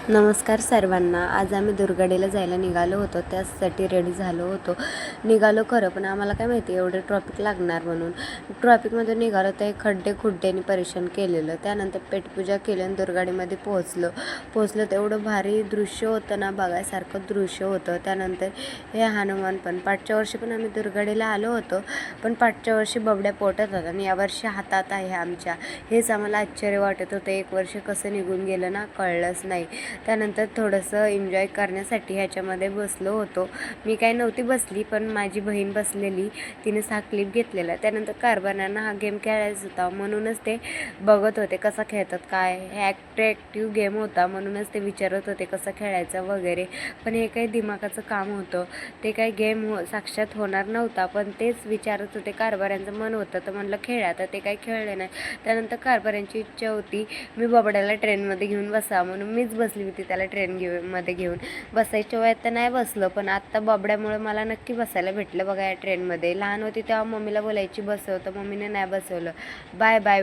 नमस्कार सर्वांना. आज आम्ही दुर्गडेला जायला निघालो होतो. त्यासाठी रेडी झालो होतो. निघालो खरं, पण आम्हाला काय माहिती एवढं ट्रॉफिक लागणार म्हणून. ट्रॉफिकमध्ये निघालो तर खड्ड्याने परेशान केलेलं. त्यानंतर पेटपूजा केली आणि दुर्गाडीमध्ये पोहोचलो तर एवढं भारी दृश्य होतं ना, बघायसारखं दृश्य होतं. त्यानंतर हे हनुमान पण पाठच्या वर्षी पण आम्ही दुर्गडेला आलो होतो, पण पाठच्या वर्षी बबड्या पोटात होता आणि यावर्षी हातात आहे आमच्या. हेच आम्हाला आश्चर्य वाटत होतं. 1 वर्ष कसं निघून गेलं ना, कळलंच नाही. त्यानंतर थोडंसं एन्जॉय करण्यासाठी ह्याच्यामध्ये बसलो होतो. मी काय नव्हती बसली, पण माझी बहीण बसलेली, तिनेच हा क्लिप घेतलेला. त्यानंतर कारभारांना हा गेम खेळायचा होता, म्हणूनच ते बघत होते कसा खेळतात काय. हे ॲट्रॅक्टिव्ह गेम होता, म्हणूनच ते विचारत होते कसं खेळायचं वगैरे. पण हे काही दिमागाचं काम होतं, ते काही गेम साक्षात होणार नव्हता, पण तेच विचारत होते. कारभाऱ्यांचं मन होतं तर म्हणलं खेळा, तर ते काही खेळले नाही. त्यानंतर कारभाऱ्यांची इच्छा होती मी बबड्याला ट्रेनमध्ये घेऊन बसा, म्हणून मीच बसली होती त्याला मध्ये घेऊन. बसायच्या वयात तर नाही बसलं, पण आत्ता बबड्यामुळे मला नक्की बसायला भेटलं बघा या ट्रेनमध्ये. लहान होती तेव्हा मम्मीला बोलायची बसव, तर मम्मीने नाही बसवलं. Bye bye.